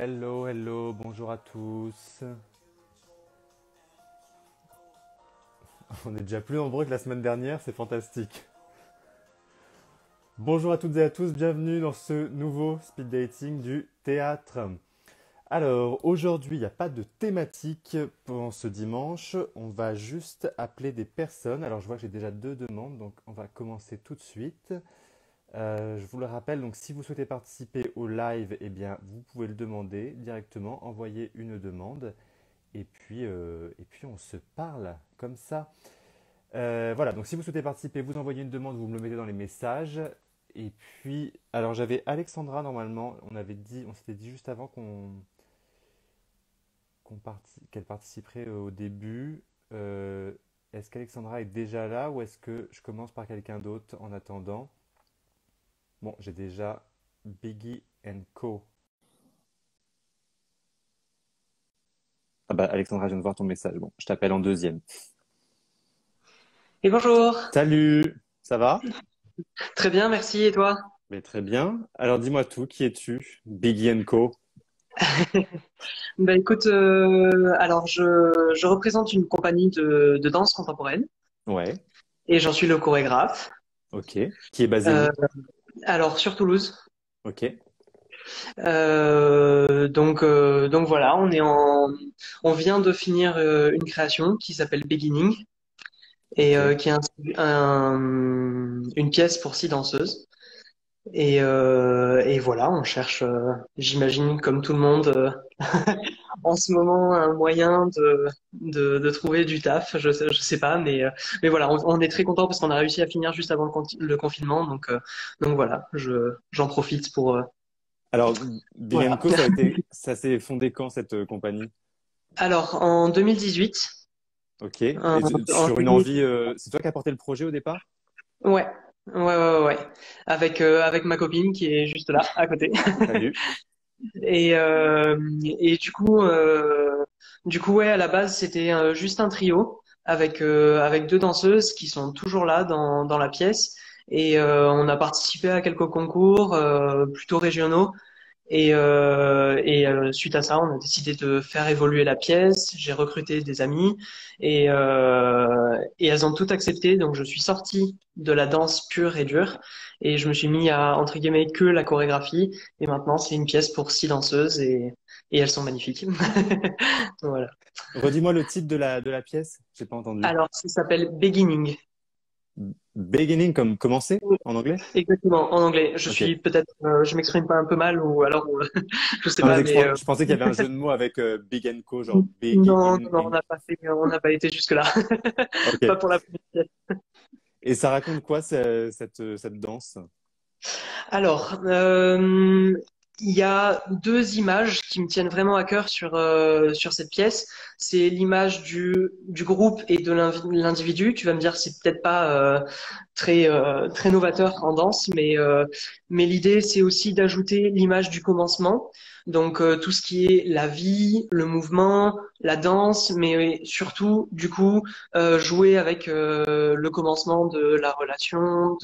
Hello, hello, bonjour à tous. On est déjà plus nombreux que la semaine dernière, c'est fantastique. Bonjour à toutes et à tous, bienvenue dans ce nouveau speed dating du théâtre. Alors, aujourd'hui, il n'y a pas de thématique pour ce dimanche, on va juste appeler des personnes. Alors, je vois que j'ai déjà deux demandes, donc on va commencer tout de suite. Je vous le rappelle, donc si vous souhaitez participer au live, eh bien, vous pouvez le demander directement, envoyer une demande. Et puis on se parle comme ça. Voilà, donc si vous souhaitez participer, vous envoyez une demande, vous me le mettez dans les messages. Et puis, alors j'avais Alexandra normalement, on s'était dit juste avant qu'elle participerait au début. Euh, Est-ce qu'Alexandra est déjà là ou est-ce que je commence par quelqu'un d'autre en attendant? Bon, j'ai déjà Biggie and Co. Ah bah Alexandra, je viens de voir ton message. Bon, je t'appelle en deuxième. Et bonjour. Salut, ça va? Très bien, merci. Et toi? Mais très bien. Alors dis-moi tout, qui es-tu? Biggie and Co. Ben écoute, alors je représente une compagnie de danse contemporaine Ouais, et j'en suis le chorégraphe. ok. Qui est basé Euh, où? alors sur Toulouse. Ok, Donc voilà, on vient de finir une création qui s'appelle Beginning et ok. qui est une pièce pour six danseuses. Et voilà, on cherche, j'imagine, comme tout le monde, en ce moment, un moyen de trouver du taf. Je sais pas, mais voilà, on est très content parce qu'on a réussi à finir juste avant le confinement. Donc voilà, j'en profite pour, Alors, Biggie and voilà. Co, ça s'est fondé quand cette compagnie? Alors, en 2018, Ok. Et en, en sur une juillet, envie, c'est toi qui as porté le projet au départ? ouais, ouais, avec ma copine qui est juste là, à côté. Salut. Et, euh, et du coup, ouais, à la base, c'était juste un trio avec deux danseuses qui sont toujours là dans la pièce. Et on a participé à quelques concours plutôt régionaux. Suite à ça, on a décidé de faire évoluer la pièce. J'ai recruté des amis et elles ont toutes accepté. Donc, je suis sorti de la danse pure et dure et je me suis mis à, entre guillemets, que la chorégraphie. Et maintenant, c'est une pièce pour six danseuses et elles sont magnifiques. Voilà. Redis-moi le titre de la pièce, j'ai pas entendu. Alors, ça s'appelle Beginning. Beginning comme commencer Oui, en anglais? exactement, en anglais. Ok. Je m'exprime pas un peu mal ou alors, je sais Non, mais pas, c'est que mais je pensais qu'il y avait un jeu de mots avec Big and Co, genre non, non, on beginning. n'a pas fait, on n'a pas été jusque-là. Ok. Pas pour la première pièce. Et ça raconte quoi cette danse? Alors, il y a deux images qui me tiennent vraiment à cœur sur cette pièce. C'est l'image du groupe et de l'individu. Tu vas me dire, c'est peut-être pas très novateur en danse, mais l'idée, c'est aussi d'ajouter l'image du commencement. Donc, tout ce qui est la vie, le mouvement, la danse, mais surtout, du coup, jouer avec le commencement de la relation,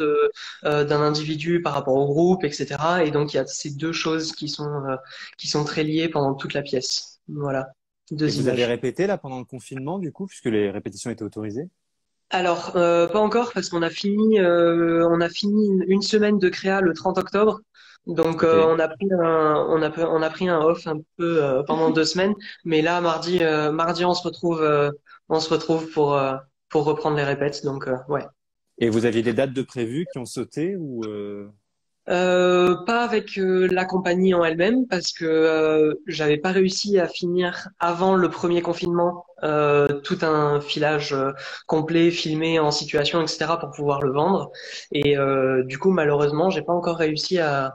d'un individu par rapport au groupe, etc. Et donc il y a ces deux choses qui sont très liées pendant toute la pièce. Voilà, Et deux vous avez images. répété là pendant le confinement, du coup, puisque les répétitions étaient autorisées? Alors pas encore parce qu'on a fini une semaine de créa le 30 octobre. Donc Ok. on a pris un off un peu pendant deux semaines, mais là mardi on se retrouve pour reprendre les répètes. Donc ouais. Et vous aviez des dates de prévues qui ont sauté ou Pas avec la compagnie en elle-même parce que j'avais pas réussi à finir avant le premier confinement tout un filage complet, filmé en situation, etc. pour pouvoir le vendre. Et du coup, malheureusement, j'ai pas encore réussi à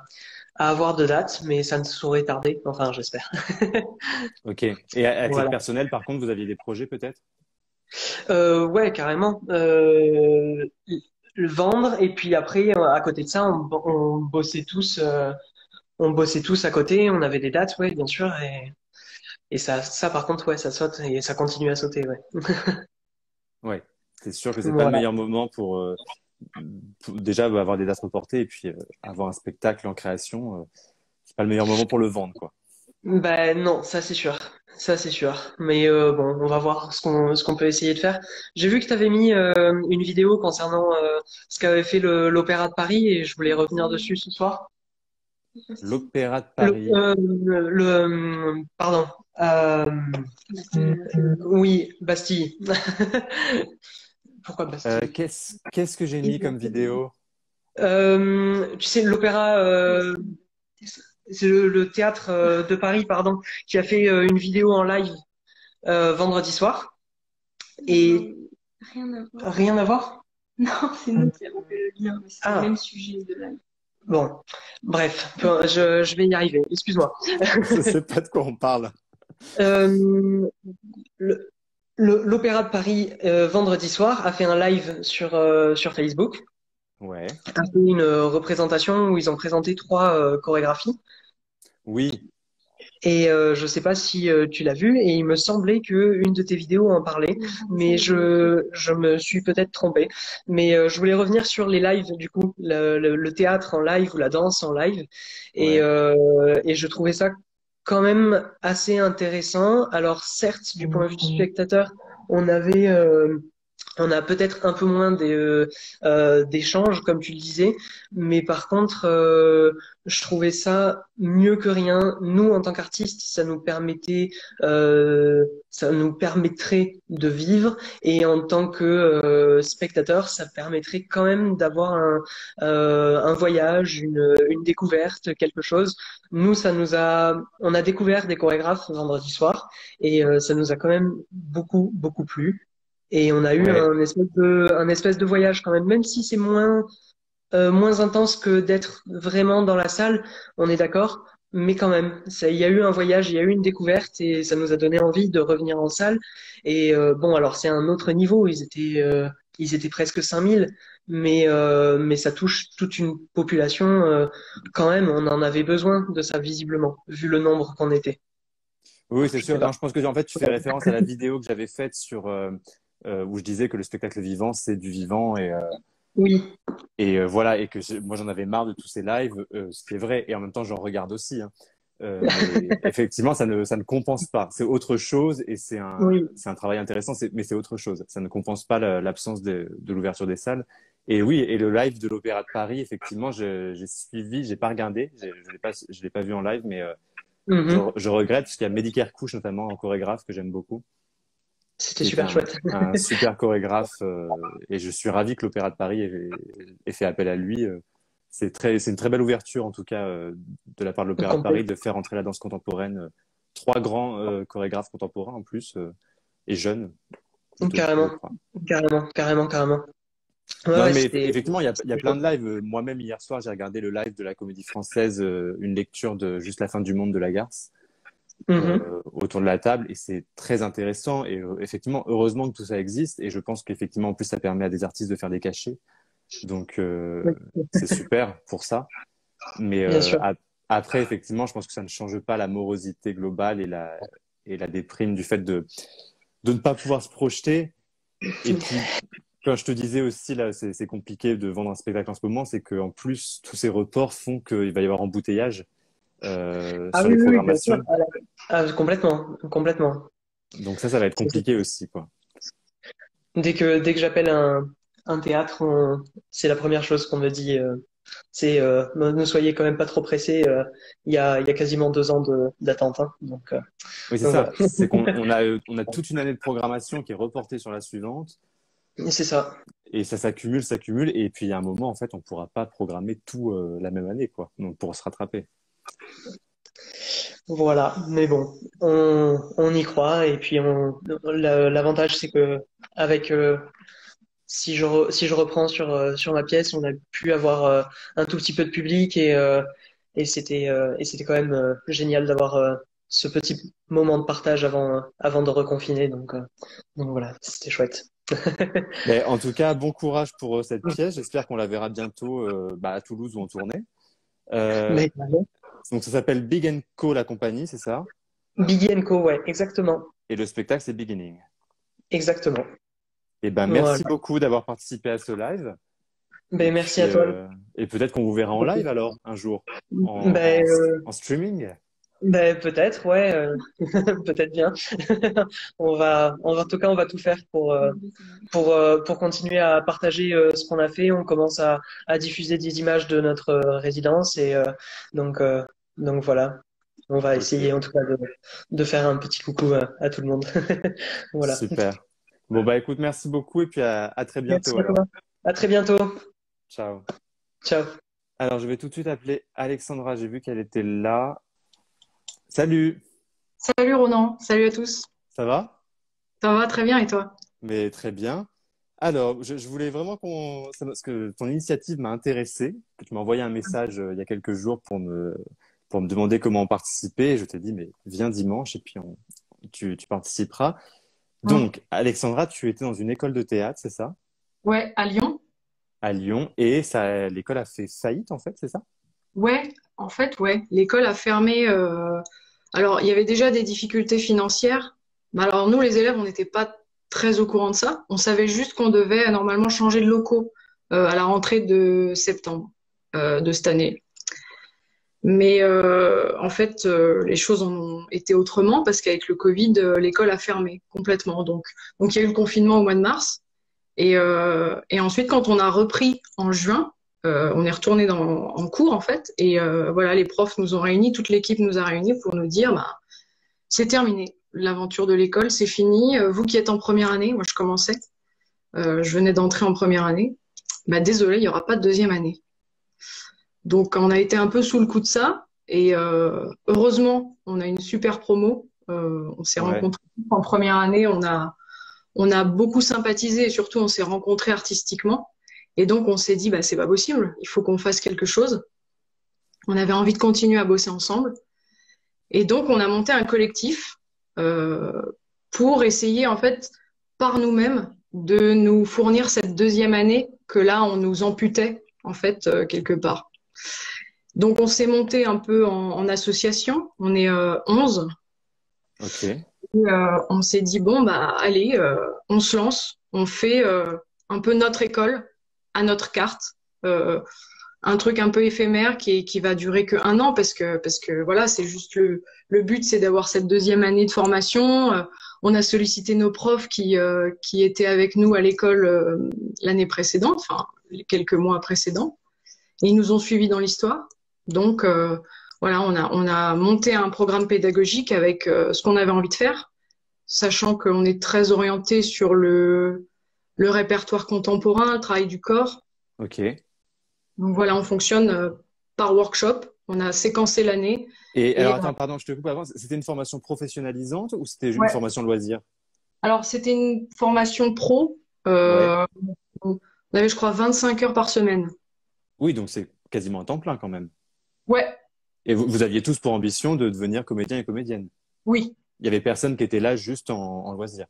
avoir de date, mais ça ne saurait tarder. Enfin, j'espère. Ok. Et à titre Voilà. personnel, par contre, vous aviez des projets peut-être? Ouais, carrément. Le vendre et puis après, à côté de ça, on bossait tous à côté, on avait des dates, ouais, bien sûr, et ça par contre, ouais, ça saute et ça continue à sauter, ouais. Ouais. C'est sûr que c'est pas le Voilà. meilleur moment pour déjà avoir des dates reportées et puis avoir un spectacle en création. C'est pas le meilleur moment pour le vendre, quoi. Ben non, ça c'est sûr. Ça c'est sûr. Mais bon, on va voir ce qu'on peut essayer de faire. J'ai vu que tu avais mis une vidéo concernant ce qu'avait fait l'Opéra de Paris et je voulais revenir dessus ce soir. L'Opéra de Le, Paris. pardon. Oui, Bastille. Pourquoi Bastille? Qu'est-ce que j'ai mis comme vidéo? Tu sais, l'opéra, c'est le théâtre de Paris, pardon, qui a fait une vidéo en live vendredi soir. Et Rien à voir. rien à voir? Non, c'est nous qui avons fait le lien, mais c'est Ah, le même sujet de live. bon. Bref, je vais y arriver. Excuse-moi. Je sais pas de quoi on parle. Euh, le- l'Opéra de Paris, vendredi soir, a fait un live sur Facebook, Ouais. a fait une représentation où ils ont présenté trois chorégraphies. Oui. Et je sais pas si tu l'as vu, et il me semblait que une de tes vidéos en parlait, mais je me suis peut-être trompé. Mais je voulais revenir sur les lives du coup, le théâtre en live ou la danse en live, Ouais. et je trouvais ça quand même assez intéressant. Alors certes, du point de vue du spectateur, on avait on a peut-être un peu moins d'échanges, comme tu le disais, mais par contre, je trouvais ça mieux que rien. Nous, en tant qu'artistes, ça nous permettrait de vivre, et en tant que spectateur, ça permettrait quand même d'avoir un voyage, une découverte, quelque chose. Nous, on a découvert des chorégraphes vendredi soir, et ça nous a quand même beaucoup, beaucoup plu. Et on a eu Ouais. un espèce de voyage quand même, même si c'est moins intense que d'être vraiment dans la salle, on est d'accord, mais quand même, il y a eu un voyage, il y a eu une découverte et ça nous a donné envie de revenir en salle. Et bon, alors c'est un autre niveau, ils étaient presque 5000, mais ça touche toute une population quand même, on en avait besoin de ça visiblement, vu le nombre qu'on était. Oui, c'est Je sais sûr. pas. Non, je pense que en fait, tu fais référence à la vidéo que j'avais faite où je disais que le spectacle vivant, c'est du vivant Oui, voilà, et que moi j'en avais marre de tous ces lives, ce qui est vrai, et en même temps j'en regarde aussi, hein. Mais effectivement, ça ne compense pas. C'est autre chose et oui, c'est un travail intéressant, mais c'est autre chose. Ça ne compense pas l'absence de l'ouverture des salles. Et oui, et le live de l'Opéra de Paris, effectivement, j'ai suivi, j'ai pas regardé, je l'ai pas vu en live, mais mhm. je regrette parce qu'il y a Mehdi Kerkouch notamment en chorégraphe que j'aime beaucoup, C'était qui est super chouette. un super chorégraphe, et je suis ravi que l'Opéra de Paris ait fait appel à lui. C'est une très belle ouverture, en tout cas, de la part de l'Opéra de Complet. Paris, de faire entrer la danse contemporaine. Trois grands chorégraphes contemporains en plus, et jeunes plutôt, je Carrément, crois. carrément, carrément, carrément. Ouais, Non, ouais, mais c'était effectivement, il y a c'était plein chouette. de lives. Moi-même, hier soir, j'ai regardé le live de la Comédie Française, une lecture de Juste la fin du monde de Lagarce, Mhm. autour de la table, et c'est très intéressant. Et effectivement, heureusement que tout ça existe, et je pense qu'effectivement, en plus, ça permet à des artistes de faire des cachets. Donc, Oui, c'est super pour ça. Mais bien sûr. après, effectivement, je pense que ça ne change pas la morosité globale et la déprime du fait de ne pas pouvoir se projeter. Et puis, quand je te disais aussi, là, c'est compliqué de vendre un spectacle en ce moment, c'est qu'en plus, tous ces reports font qu'il va y avoir embouteillage Ah sur oui, les oui, oui, bien sûr. programmations. Complètement, complètement. Donc ça va être C'est- compliqué aussi, quoi. Dès que j'appelle un théâtre, c'est la première chose qu'on me dit. C'est ne soyez quand même pas trop pressés. Il y a quasiment 2 ans d'attente, hein. Oui, c'est Donc voilà. ça. C'est on a toute une année de programmation qui est reportée sur la suivante. Et c'est ça. Et ça s'accumule, et puis il y a un moment, en fait, on pourra pas programmer tout la même année, quoi. Donc pour se rattraper. Voilà. Mais bon, on y croit. Et puis l'avantage, c'est que avec si je reprends sur ma pièce, on a pu avoir un tout petit peu de public et c'était quand même génial d'avoir ce petit moment de partage avant de reconfiner. Donc voilà, c'était chouette. Mais en tout cas, bon courage pour cette pièce. J'espère qu'on la verra bientôt à Toulouse ou en tournée. Euh, Mais donc ça s'appelle Big Co, la compagnie, c'est ça? Biggie Co, ouais, exactement, Et le spectacle, c'est Beginning. exactement. Et ben Voilà. merci beaucoup d'avoir participé à ce live. Et Ben merci puis à toi. et peut-être qu'on vous verra en live alors un jour Ben en streaming. Ben, peut-être, ouais, peut-être bien. En tout cas, on va tout faire pour continuer à partager ce qu'on a fait. On commence à diffuser des images de notre résidence et donc, euh, donc voilà. On va essayer Ok, en tout cas de faire un petit coucou à tout le monde. Voilà. super. Bon, bah écoute, merci beaucoup et puis à très Merci bientôt à alors. toi. À très bientôt. Ciao. Ciao. Alors, je vais tout de suite appeler Alexandra. J'ai vu qu'elle était là. Salut, Salut Ronan, salut à tous. ça va? Ça va très bien et toi? Mais très bien. Alors, je voulais vraiment parce que ton initiative m'a intéressé, que tu m'as envoyé un message il y a quelques jours pour me demander comment participer. Et je t'ai dit, mais viens dimanche et puis tu participeras. Hmm. Donc, Alexandra, tu étais dans une école de théâtre, c'est ça? Ouais, à Lyon? À Lyon. Et ça, l'école a fait faillite, en fait, c'est ça? Ouais, en fait, ouais. L'école a fermé. Alors, il y avait déjà des difficultés financières. Mais alors, nous, les élèves, on n'était pas très au courant de ça. On savait juste qu'on devait normalement changer de locaux à la rentrée de septembre de cette année. Mais en fait, les choses ont été autrement parce qu'avec le Covid, l'école a fermé complètement. Donc, il y a eu le confinement au mois de mars. Et ensuite, quand on a repris en juin, on est retourné en cours en fait. Et voilà, les profs nous ont réunis, toute l'équipe nous a réunis pour nous dire, bah, c'est terminé. L'aventure de l'école, c'est fini. Vous qui êtes en première année, moi je commençais, je venais d'entrer en première année. Bah, désolé, il n'y aura pas de deuxième année. Donc on a été un peu sous le coup de ça. Et heureusement, on a une super promo. On s'est Ouais. rencontrés en première année. On a beaucoup sympathisé et surtout on s'est rencontrés artistiquement. Et donc on s'est dit, bah, c'est pas possible, il faut qu'on fasse quelque chose. On avait envie de continuer à bosser ensemble. Et donc on a monté un collectif euh, pour essayer en fait par nous-mêmes de nous fournir cette deuxième année que là on nous amputait en fait quelque part. Donc on s'est monté un peu en association, on est 11. Ok. On s'est dit, bon, bah, allez, on se lance, on fait un peu notre école à notre carte, euh, un truc un peu éphémère qui va durer que 1 an parce que voilà, c'est juste le but, c'est d'avoir cette deuxième année de formation. On a sollicité nos profs qui étaient avec nous à l'école l'année précédente, enfin, les quelques mois précédents, et ils nous ont suivis dans l'histoire. Donc, voilà, on a monté un programme pédagogique avec ce qu'on avait envie de faire, sachant qu'on est très orienté sur le répertoire contemporain, le travail du corps. Ok. Donc voilà, on fonctionne par workshop. On a séquencé l'année. Et alors, Et attends, pardon, je te coupe avant. C'était une formation professionnalisante ou c'était une ouais. formation loisir? Alors c'était une formation pro. Ouais. On avait, je crois, 25 heures par semaine. Oui, donc c'est quasiment un temps plein quand même. Ouais, Et vous aviez tous pour ambition de devenir comédien et comédienne. oui. Il y avait personne qui était là juste en loisir.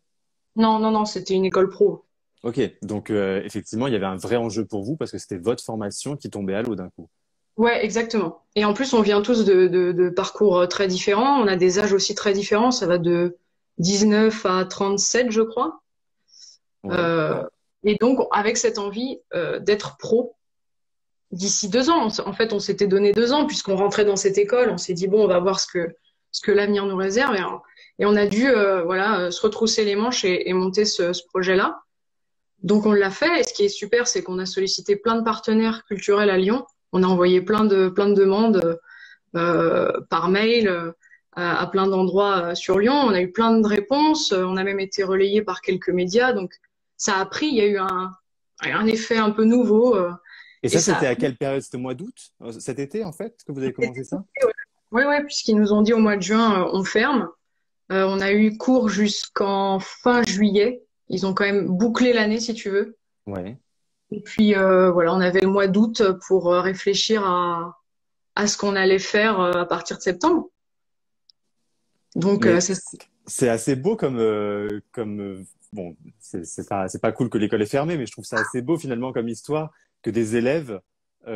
Non, non, non, c'était une école pro. Ok, donc effectivement, il y avait un vrai enjeu pour vous parce que c'était votre formation qui tombait à l'eau d'un coup. Ouais, exactement. Et en plus, on vient tous de parcours très différents. On a des âges aussi très différents. Ça va de 19 à 37, je crois. Ouais. Euh, et donc, avec cette envie d'être pro d'ici 2 ans, en fait, on s'était donné 2 ans puisqu'on rentrait dans cette école. On s'est dit, bon, on va voir ce que l'avenir nous réserve. Et on a dû voilà, se retrousser les manches et monter ce projet-là. Donc, on l'a fait. Et ce qui est super, c'est qu'on a sollicité plein de partenaires culturels à Lyon. On a envoyé plein de demandes par mail à plein d'endroits sur Lyon. On a eu plein de réponses. On a même été relayé par quelques médias. Donc, ça a pris. Il y a eu un effet un peu nouveau. Et Et ça, ça a c'était à pris. quelle période? C'était au mois d'août? Cet été, en fait, que vous avez commencé ça? Oui, ouais, puisqu'ils nous ont dit au mois de juin, on ferme. On a eu cours jusqu'en fin juillet. Ils ont quand même bouclé l'année, si tu veux. Ouais. Et puis, voilà, on avait le mois d'août pour réfléchir à ce qu'on allait faire à partir de septembre. Donc, Mais c'est c'est assez beau bon, c'est pas cool que l'école est fermée, mais je trouve ça assez beau finalement comme histoire que des élèves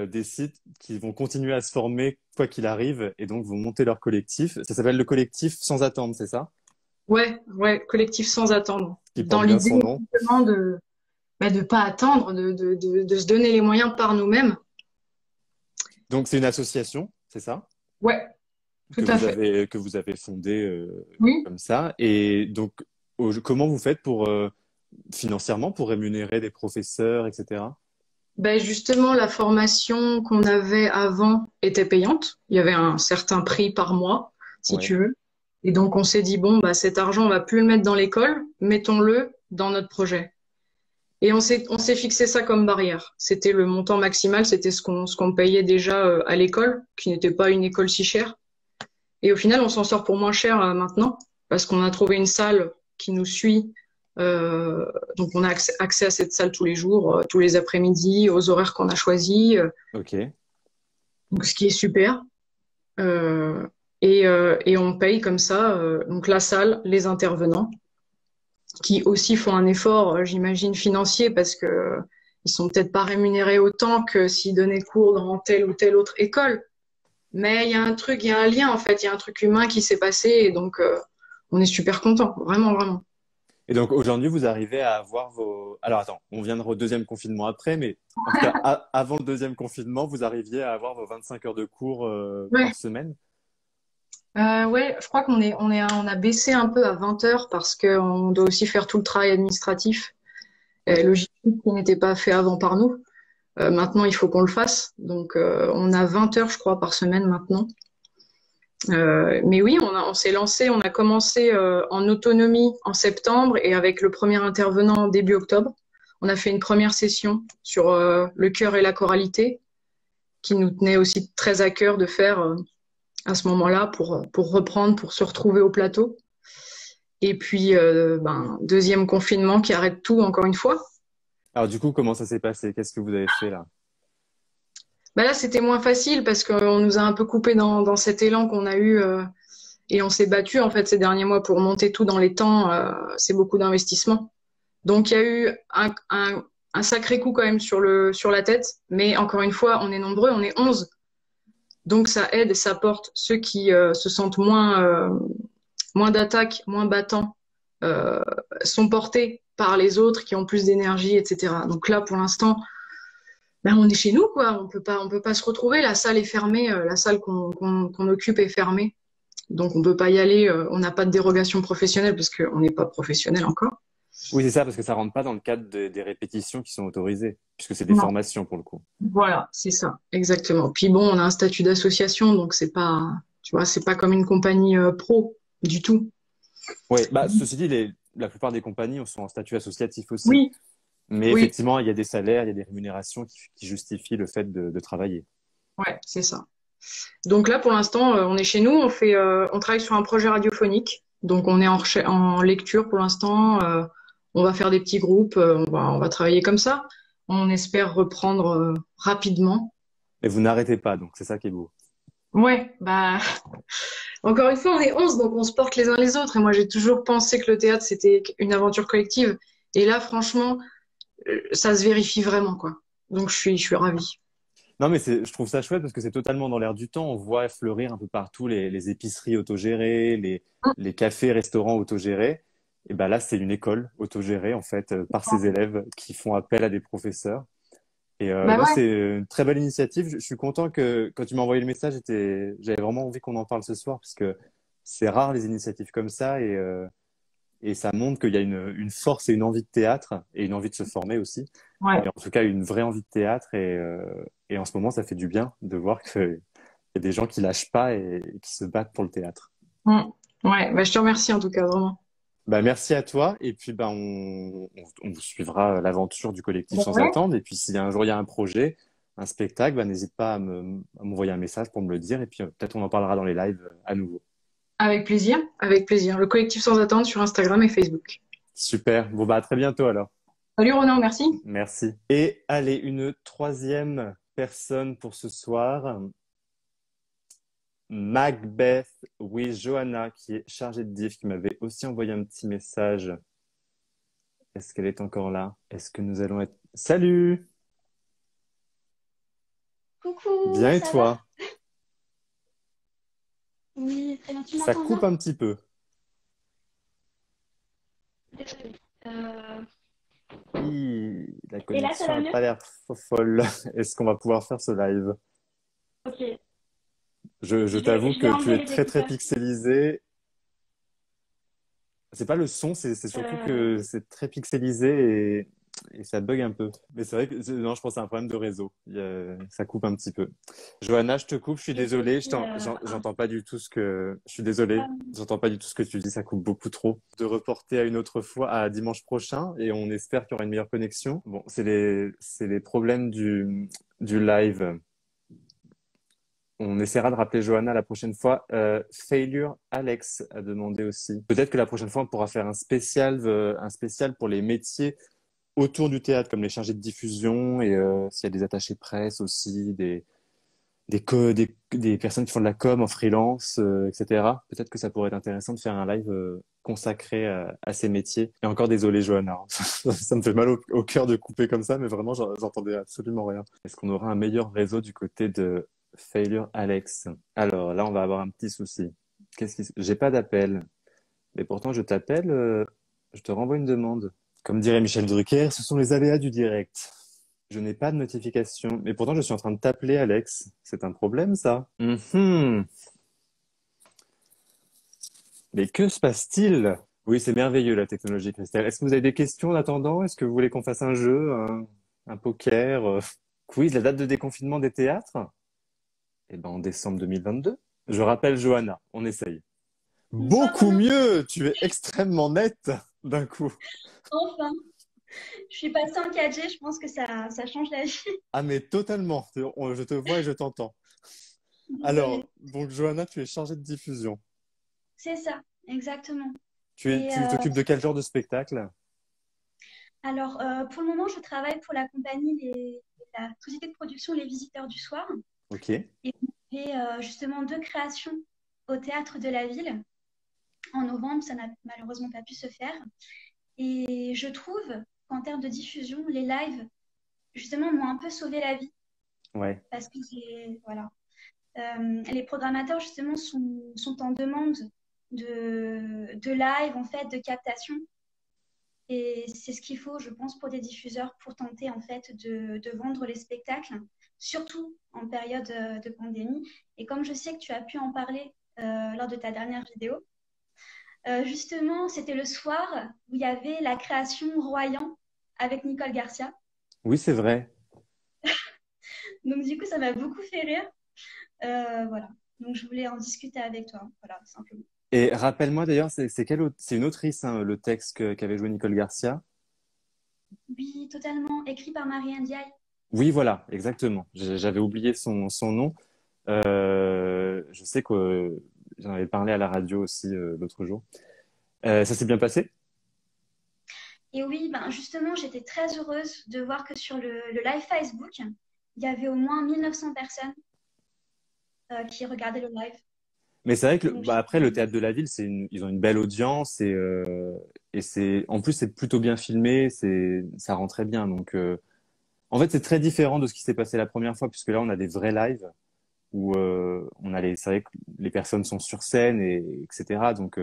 décident qu'ils vont continuer à se former quoi qu'il arrive et donc vont monter leur collectif. Ça s'appelle le collectif Sans attendre, c'est ça? ouais, ouais, collectif sans attendre. Qui Dans porte bien l'idée son nom. justement de pas attendre, de se donner les moyens par nous-mêmes. Donc c'est une association, c'est ça? Ouais, tout à fait. que vous avez fondé Oui. comme ça. Et donc, comment vous faites pour financièrement pour rémunérer des professeurs, etc. Ben justement, la formation qu'on avait avant était payante. Il y avait un certain prix par mois, si Ouais, tu veux. Et donc, on s'est dit, bon, bah, cet argent, on va plus le mettre dans l'école, mettons-le dans notre projet. Et on s'est fixé ça comme barrière. C'était le montant maximal, c'était ce qu'on payait déjà à l'école, qui n'était pas une école si chère. Et au final, on s'en sort pour moins cher maintenant, parce qu'on a trouvé une salle qui nous suit. Euh, donc, on a accès à cette salle tous les jours, tous les après-midi, aux horaires qu'on a choisis, ok. donc ce qui est super. Euh, et on paye comme ça, donc la salle, les intervenants, qui aussi font un effort, j'imagine, financier, parce que ils sont peut-être pas rémunérés autant que s'ils donnaient cours dans telle ou telle autre école. Mais il y a un truc, il y a un lien en fait, il y a un truc humain qui s'est passé et donc on est super content, vraiment, vraiment. Et donc aujourd'hui, vous arrivez à avoir vos... Alors attends, on viendra au deuxième confinement après, mais en tout cas, avant le deuxième confinement, vous arriviez à avoir vos 25 heures de cours Ouais, par semaine? ouais, je crois on a baissé un peu à 20 heures parce qu'on doit aussi faire tout le travail administratif, Ouais. logistique qui n'était pas fait avant par nous. Maintenant, il faut qu'on le fasse. Donc, on a 20 heures, je crois, par semaine maintenant. Mais oui, on s'est lancé, on a commencé en autonomie en septembre et avec le premier intervenant en début octobre. On a fait une première session sur le chœur et la choralité, qui nous tenait aussi très à cœur de faire à ce moment-là pour reprendre, pour se retrouver au plateau. Et puis, deuxième confinement qui arrête tout encore une fois. Alors du coup, comment ça s'est passé? Qu'est-ce que vous avez fait là? Bah là, c'était moins facile parce qu'on nous a un peu coupé dans cet élan qu'on a eu et on s'est battu en fait ces derniers mois pour monter tout dans les temps. C'est beaucoup d'investissement. Donc il y a eu un sacré coup quand même sur la tête, mais encore une fois, on est nombreux, on est 11. Donc ça aide, ça porte ceux qui se sentent moins d'attaques, moins battants, euh, sont portés par les autres qui ont plus d'énergie, etc. Donc là, pour l'instant, ben, on est chez nous, quoi. On peut pas se retrouver. La salle est fermée, la salle qu'on occupe est fermée. Donc on peut pas y aller. On n'a pas de dérogation professionnelle parce qu'on n'est pas professionnel encore. Oui, c'est ça, parce que ça rentre pas dans le cadre des répétitions qui sont autorisées, puisque c'est des Non. formations pour le coup. Voilà, c'est ça, exactement. Puis bon, on a un statut d'association, donc c'est pas, tu vois, c'est pas comme une compagnie pro du tout. Oui, bah ceci dit, la plupart des compagnies sont en statut associatif aussi. Oui, Mais oui, effectivement, il y a des salaires, il y a des rémunérations qui justifient le fait de travailler. ouais, c'est ça. Donc là, pour l'instant, on est chez nous, on travaille sur un projet radiophonique. Donc on est en lecture pour l'instant. On va faire des petits groupes, on va travailler comme ça. On espère reprendre rapidement. Et vous n'arrêtez pas, donc c'est ça qui est beau. Ouais, bah encore une fois, on est 11, donc on se porte les uns les autres. Et moi, j'ai toujours pensé que le théâtre, c'était une aventure collective. Et là, franchement, ça se vérifie vraiment, quoi. Donc je suis ravie. Non, mais je trouve ça chouette parce que c'est totalement dans l'air du temps. On voit fleurir un peu partout les épiceries autogérées, les cafés, restaurants autogérés. Et ben là, c'est une école autogérée, en fait, par ses élèves qui font appel à des professeurs. Et Bah non, ouais, c'est une très belle initiative. Je suis content que quand tu m'as envoyé le message, j'avais vraiment envie qu'on en parle ce soir parce que c'est rare les initiatives comme ça et ça montre qu'il y a une force et une envie de théâtre et une envie de se former aussi. ouais. Mais en tout cas, une vraie envie de théâtre et en ce moment, ça fait du bien de voir qu'il y a des gens qui lâchent pas et qui se battent pour le théâtre. Mm. Ouais, bah je te remercie en tout cas, vraiment. Bah, merci à toi et puis bah, on suivra l'aventure du collectif Bah sans ouais. attendre et puis si un jour il y a un projet, un spectacle, bah, n'hésite pas à m'envoyer un message pour me le dire et puis peut-être on en parlera dans les lives à nouveau. Avec plaisir, avec plaisir. Le collectif sans attendre sur Instagram et Facebook. Super, bon bah à très bientôt alors. Salut Ronan, merci. Merci. Et allez, une troisième personne pour ce soir. Macbeth, oui, Johanna, qui est chargée de div, qui m'avait aussi envoyé un petit message. Est-ce qu'elle est encore là? Est-ce que nous allons être... Salut! Coucou, Bien et ça va? toi? Oui, très bien. Tu Ça m'entends coupe bien? un petit peu. Désolée. La Et là, ça connexion va n'a mieux? pas l'air folle. Est-ce qu'on va pouvoir faire ce live? Ok. Je t'avoue Je vais que tu enlever es les très très écouteurs. pixelisé. C'est pas le son, c'est surtout Euh, que c'est très pixelisé et ça bug un peu. Mais c'est vrai que non, je pense que c'est un problème de réseau. Ça coupe un petit peu. Johanna, je te coupe, je suis et désolé, aussi, j'entends pas du tout ce que. Je suis désolé, j'entends pas du tout ce que tu dis, ça coupe beaucoup trop. De reporter à une autre fois, à dimanche prochain, et on espère qu'il y aura une meilleure connexion. Bon, c'est les problèmes du live. On essaiera de rappeler Johanna la prochaine fois. Failure Alex a demandé aussi. Peut-être que la prochaine fois, on pourra faire un spécial pour les métiers autour du théâtre, comme les chargés de diffusion et s'il y a des attachés presse aussi, des personnes qui font de la com en freelance, etc. Peut-être que ça pourrait être intéressant de faire un live consacré à ces métiers. Et encore désolé, Johanna. Ça me fait mal au cœur de couper comme ça, mais vraiment, j'entendais absolument rien. Est-ce qu'on aura un meilleur réseau du côté de Failure Alex? Alors là, on va avoir un petit souci. J'ai pas d'appel, mais pourtant je t'appelle, je te renvoie une demande. Comme dirait Michel Drucker, ce sont les aléas du direct. Je n'ai pas de notification, mais pourtant je suis en train de t'appeler, Alex. C'est un problème, ça? Mhm. Mais que se passe-t-il? Oui, c'est merveilleux la technologie, Christelle. Est-ce que vous avez des questions en attendant? Est-ce que vous voulez qu'on fasse un jeu, un poker, quiz, la date de déconfinement des théâtres? Eh ben, en décembre 2022. Je rappelle Johanna, on essaye. Beaucoup Enfin, mieux! Tu es extrêmement nette d'un coup. enfin. Je suis passée en 4G, je pense que ça change la vie. Ah, mais totalement. Je te vois et je t'entends. Désolée. Alors, donc Johanna, tu es chargée de diffusion. C'est ça, exactement. Tu Et t'occupes de quel genre de spectacle? alors, pour le moment, je travaille pour la compagnie, la société de production Les Visiteurs du Soir. Ok. Et on fait justement deux créations au théâtre de la ville. En novembre, ça n'a malheureusement pas pu se faire. Et je trouve qu'en termes de diffusion, les lives, justement, m'ont un peu sauvé la vie. Ouais. Parce que voilà. Les programmateurs, justement, sont en demande de live, en fait, de captation. Et c'est ce qu'il faut, je pense, pour des diffuseurs pour tenter, en fait, de vendre les spectacles, surtout en période de pandémie. Et comme je sais que tu as pu en parler lors de ta dernière vidéo, justement, c'était le soir où il y avait la création Royan avec Nicole Garcia. Oui, c'est vrai. Donc, du coup, ça m'a beaucoup fait rire. Voilà. Donc, je voulais en discuter avec toi. Voilà, simplement. Et rappelle-moi d'ailleurs, c'est une autrice, hein, le texte qu'avait joué Nicole Garcia. Oui, totalement. Écrit par Marie Ndiaye. Oui, voilà, exactement. J'avais oublié son nom. Je sais que j'en avais parlé à la radio aussi l'autre jour. Ça s'est bien passé? Et oui, ben justement, j'étais très heureuse de voir que sur le live Facebook, il y avait au moins 1900 personnes qui regardaient le live. Mais c'est vrai que Donc, bah, après le théâtre de la ville, ils ont une belle audience et en plus c'est plutôt bien filmé, ça rend très bien. Donc en fait c'est très différent de ce qui s'est passé la première fois puisque là on a des vrais lives où c'est vrai que les personnes sont sur scène etc. Donc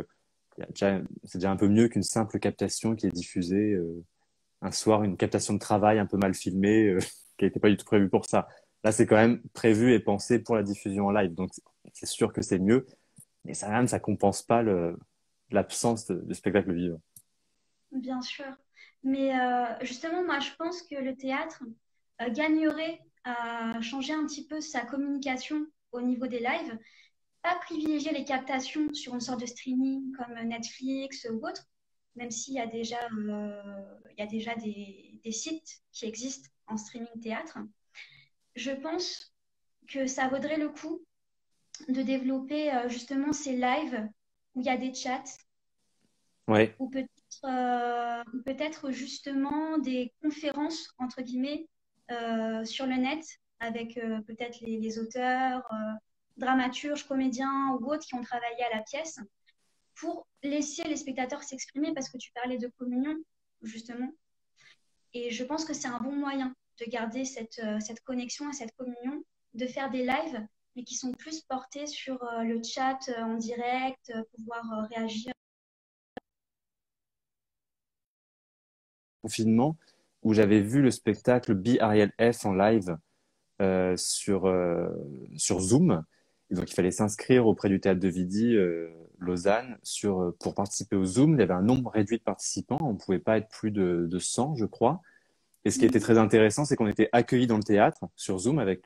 c'est déjà un peu mieux qu'une simple captation qui est diffusée un soir, une captation de travail un peu mal filmée qui n'était pas du tout prévue pour ça. Là c'est quand même prévu et pensé pour la diffusion en live, donc c'est sûr que c'est mieux. Mais ça compense pas l'absence de spectacle vivant. bien sûr. Mais justement, moi, je pense que le théâtre gagnerait à changer un petit peu sa communication au niveau des lives, pas privilégier les captations sur une sorte de streaming comme Netflix ou autre, même s'il y a il y a déjà des sites qui existent en streaming théâtre. Je pense que ça vaudrait le coup de développer justement ces lives où il y a des chats Ouais. ou peut-être justement des conférences entre guillemets sur le net avec peut-être les auteurs, dramaturges, comédiens ou autres qui ont travaillé à la pièce pour laisser les spectateurs s'exprimer parce que tu parlais de communion justement et je pense que c'est un bon moyen de garder cette connexion et cette communion, de faire des lives mais qui sont plus portés sur le chat en direct, pouvoir réagir. Confinement, où j'avais vu le spectacle Be Ariel F en live sur Zoom. Et donc, il fallait s'inscrire auprès du théâtre de Vidy, Lausanne, pour participer au Zoom. Il y avait un nombre réduit de participants. On ne pouvait pas être plus de 100, je crois. Et ce qui était très intéressant, c'est qu'on était accueillis dans le théâtre sur Zoom avec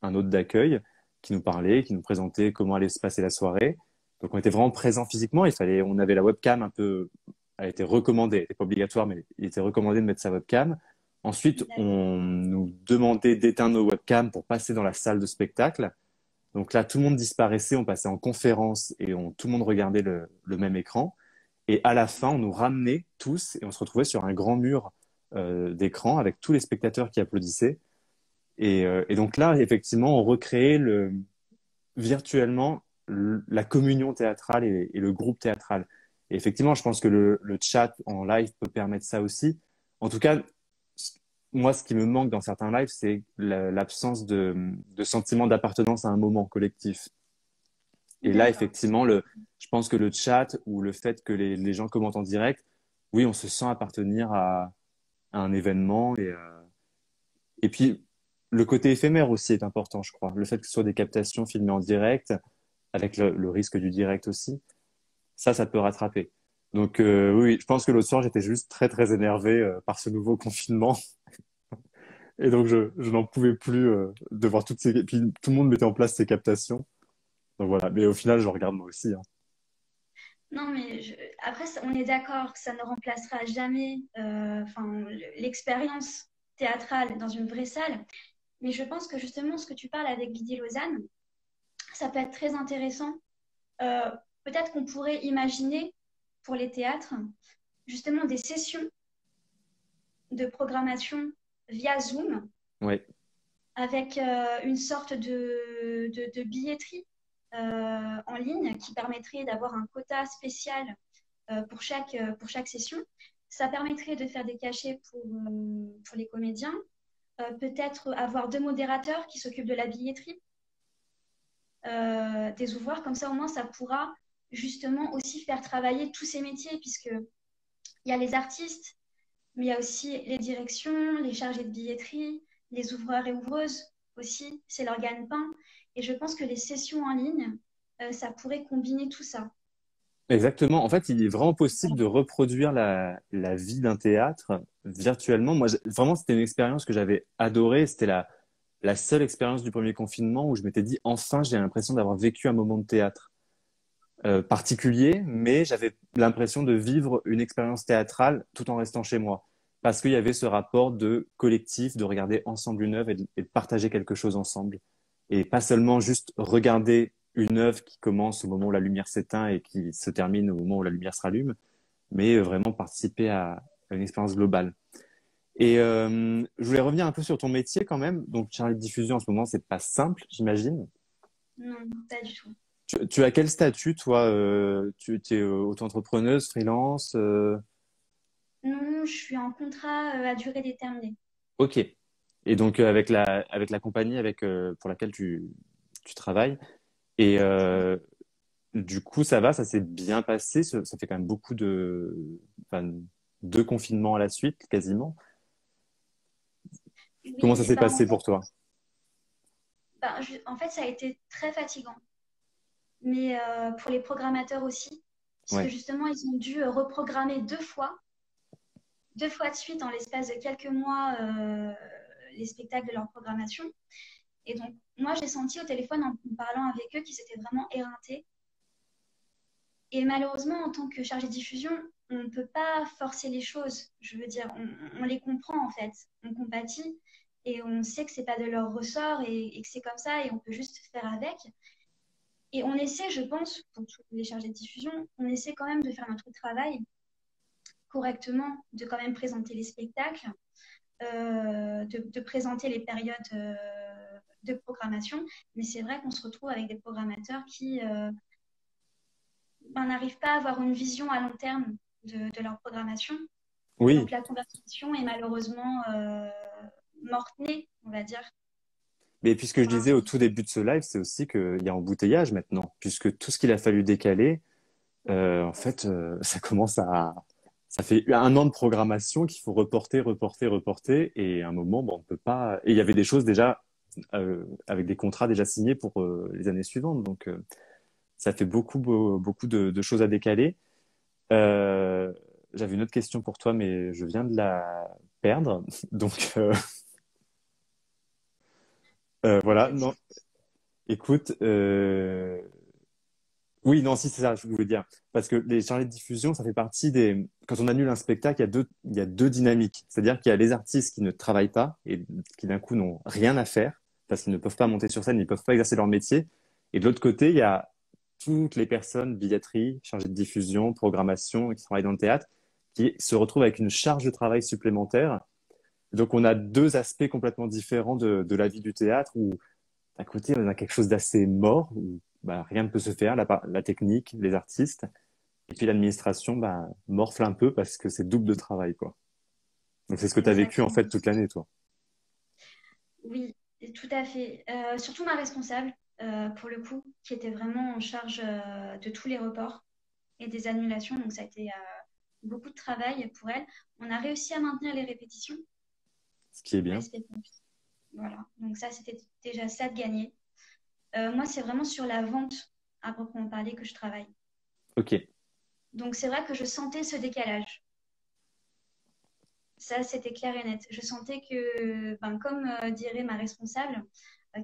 un hôte d'accueil qui nous parlait, qui nous présentait comment allait se passer la soirée. Donc, on était vraiment présent physiquement. On avait la webcam un peu, elle était recommandée. Elle n'était pas obligatoire, mais il était recommandé de mettre sa webcam. Ensuite, on nous demandait d'éteindre nos webcams pour passer dans la salle de spectacle. Donc là, tout le monde disparaissait, on passait en conférence et tout le monde regardait le même écran. Et à la fin, on nous ramenait tous et on se retrouvait sur un grand mur d'écran avec tous les spectateurs qui applaudissaient. Et donc là, effectivement, on recréait virtuellement la communion théâtrale et le groupe théâtral. Et effectivement, je pense que le chat en live peut permettre ça aussi. En tout cas, moi, ce qui me manque dans certains lives, c'est l'absence de sentiment d'appartenance à un moment collectif. Et là, effectivement, je pense que le chat ou le fait que les gens commentent en direct, oui, on se sent appartenir à un événement. Et puis, le côté éphémère aussi est important, je crois. Le fait que ce soit des captations filmées en direct, avec le risque du direct aussi, ça peut rattraper. Donc, oui, je pense que l'autre soir, j'étais juste très, très énervé par ce nouveau confinement. Et donc, je n'en pouvais plus de voir toutes ces... Puis, tout le monde mettait en place ces captations. Donc, voilà. Mais au final, je regarde moi aussi, hein. Non, mais après, on est d'accord, ça ne remplacera jamais l'expérience théâtrale dans une vraie salle. Mais je pense que justement, ce que tu parles avec Vidy Lausanne, ça peut être très intéressant. Peut-être qu'on pourrait imaginer pour les théâtres, justement, des sessions de programmation via Zoom, Oui. avec une sorte de billetterie en ligne qui permettrait d'avoir un quota spécial pour chaque session. Ça permettrait de faire des cachets pour les comédiens, peut-être avoir 2 modérateurs qui s'occupent de la billetterie, des ouvroirs, comme ça au moins ça pourra justement aussi faire travailler tous ces métiers, puisque il y a les artistes, mais il y a aussi les directions, les chargés de billetterie, les ouvreurs et ouvreuses aussi, c'est leur gagne-pain. Et je pense que les sessions en ligne, ça pourrait combiner tout ça. Exactement. En fait, il est vraiment possible de reproduire la vie d'un théâtre virtuellement. Moi, vraiment, c'était une expérience que j'avais adorée. C'était la seule expérience du premier confinement où je m'étais dit, enfin, j'ai l'impression d'avoir vécu un moment de théâtre particulier, mais j'avais l'impression de vivre une expérience théâtrale tout en restant chez moi. Parce qu'il y avait ce rapport de collectif, de regarder ensemble une œuvre et de partager quelque chose ensemble. Et pas seulement juste regarder une œuvre qui commence au moment où la lumière s'éteint et qui se termine au moment où la lumière se rallume, mais vraiment participer à une expérience globale. Et je voulais revenir un peu sur ton métier quand même. Donc, chargé de diffusion en ce moment, c'est pas simple, j'imagine. Non, pas du tout. Tu as quel statut, toi? Tu es auto-entrepreneuse, freelance? Non, je suis en contrat à durée déterminée. Ok. Et donc, avec la compagnie pour laquelle tu travailles. Et du coup, ça va, ça s'est bien passé. Ça fait quand même beaucoup enfin, 2 confinements à la suite, quasiment. Comment ça Oui, s'est passé pour toi? en fait, ça a été très fatigant. Mais pour les programmateurs aussi, parce que Ouais. justement, ils ont dû reprogrammer 2 fois de suite en l'espace de quelques mois les spectacles de leur programmation. Et donc, moi, j'ai senti au téléphone en parlant avec eux qu'ils étaient vraiment éreintés. Et malheureusement, en tant que chargé de diffusion, on ne peut pas forcer les choses. Je veux dire, on les comprend en fait, on compatit et on sait que c'est pas de leur ressort et que c'est comme ça et on peut juste faire avec. Et on essaie, je pense, pour tous les chargés de diffusion, on essaie quand même de faire notre travail correctement, de quand même présenter les spectacles, de présenter les périodes de programmation. Mais c'est vrai qu'on se retrouve avec des programmateurs qui n'arrivent pas à avoir une vision à long terme de leur programmation. Et Oui. donc la conversation est malheureusement morte-née, on va dire. Mais puisque je disais au tout début de ce live, c'est aussi qu'il y a embouteillage maintenant, puisque tout ce qu'il a fallu décaler, en fait, ça fait 1 an de programmation qu'il faut reporter, reporter, reporter, et à un moment, bon, on peut pas. Et il y avait des choses déjà avec des contrats déjà signés pour les années suivantes. Donc, ça fait beaucoup de choses à décaler. Euh, J'avais une autre question pour toi, mais je viens de la perdre. Donc, Ok, voilà. Non, écoute, oui, non, si, c'est ça, je voulais dire. Parce que les chargés de diffusion, ça fait partie des. Quand on annule un spectacle, il y a deux dynamiques. C'est-à-dire qu'il y a les artistes qui ne travaillent pas et qui d'un coup n'ont rien à faire parce qu'ils ne peuvent pas monter sur scène, ils ne peuvent pas exercer leur métier. Et de l'autre côté, il y a toutes les personnes, billetterie, chargées de diffusion, programmation, qui travaillent dans le théâtre, qui se retrouvent avec une charge de travail supplémentaire. Donc, on a deux aspects complètement différents de la vie du théâtre où d'un côté, on a quelque chose d'assez mort, où bah, rien ne peut se faire, la technique, les artistes, et puis l'administration bah, morfle un peu parce que c'est double de travail, quoi. Donc c'est ce que tu as vécu en fait exactement. toute l'année, toi. Oui, tout à fait. Surtout ma responsable, pour le coup, qui était vraiment en charge de tous les reports et des annulations. Donc, ça a été beaucoup de travail pour elle. On a réussi à maintenir les répétitions Ce qui est à bien. SPP. Voilà. Donc, ça, c'était déjà ça de gagner. Moi, c'est vraiment sur la vente, à proprement parler, que je travaille. Ok, Donc, c'est vrai que je sentais ce décalage. Ça, c'était clair et net. Je sentais que, ben, comme dirait ma responsable,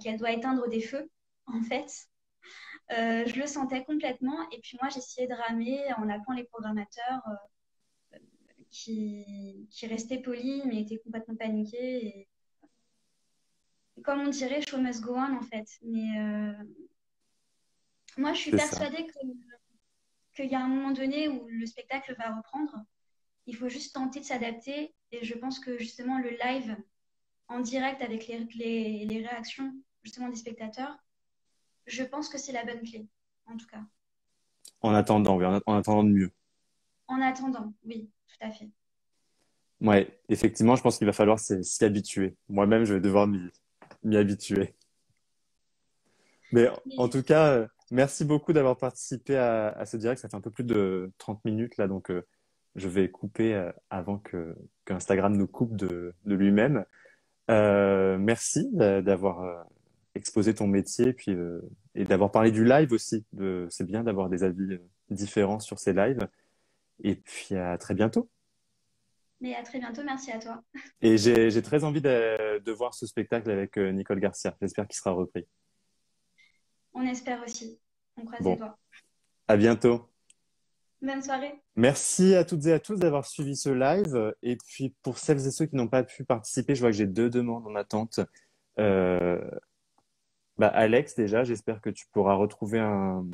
qu'elle doit éteindre des feux, en fait. Je le sentais complètement. Et puis moi, j'essayais de ramer en appelant les programmateurs qui restaient polis, mais étaient complètement paniqués. Et comme on dirait, show must go on, en fait. Mais moi, je suis c'est ça. persuadée qu'il y a un moment donné où le spectacle va reprendre. Il faut juste tenter de s'adapter. Et je pense que justement, le live en direct avec les réactions justement des spectateurs, je pense que c'est la bonne clé, en tout cas. En attendant, oui, en attendant de mieux. En attendant, oui, tout à fait. Ouais, effectivement, je pense qu'il va falloir s'y habituer. Moi-même, je vais devoir m'y habituer. Mais en Mais tout cas, merci beaucoup d'avoir participé à ce direct. Ça fait un peu plus de 30 minutes là, donc je vais couper avant qu'Instagram nous coupe de lui-même. Merci d'avoir exposé ton métier et d'avoir parlé du live aussi. C'est bien d'avoir des avis différents sur ces lives. Et puis à très bientôt. Mais à très bientôt, merci à toi. Et j'ai très envie de voir ce spectacle avec Nicole Garcia. J'espère qu'il sera repris. On espère aussi. On croise les Bon, doigts. à bientôt. Bonne soirée. Merci à toutes et à tous d'avoir suivi ce live. Et puis pour celles et ceux qui n'ont pas pu participer, je vois que j'ai deux demandes en attente. Euh, Bah Alex, déjà, j'espère que tu pourras retrouver un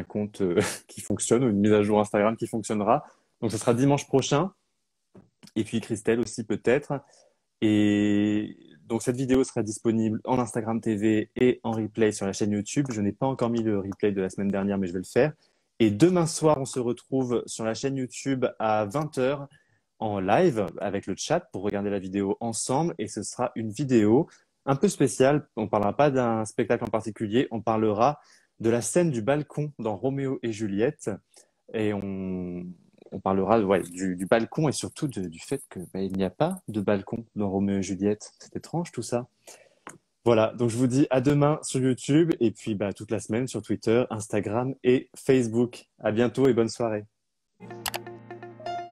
compte qui fonctionne ou une mise à jour Instagram qui fonctionnera. Donc ce sera dimanche prochain. Et puis Christelle aussi peut-être. Et donc cette vidéo sera disponible en Instagram TV et en replay sur la chaîne YouTube. Je n'ai pas encore mis le replay de la semaine dernière, mais je vais le faire. Et demain soir, on se retrouve sur la chaîne YouTube à 20 heures en live avec le chat pour regarder la vidéo ensemble. Et ce sera une vidéo un peu spéciale. On ne parlera pas d'un spectacle en particulier. On parlera de la scène du balcon dans Roméo et Juliette. Et on parlera ouais, du balcon et surtout du fait que bah, il n'y a pas de balcon dans Roméo et Juliette. C'est étrange tout ça. Voilà, donc je vous dis à demain sur YouTube et puis bah, toute la semaine sur Twitter, Instagram et Facebook. À bientôt et bonne soirée.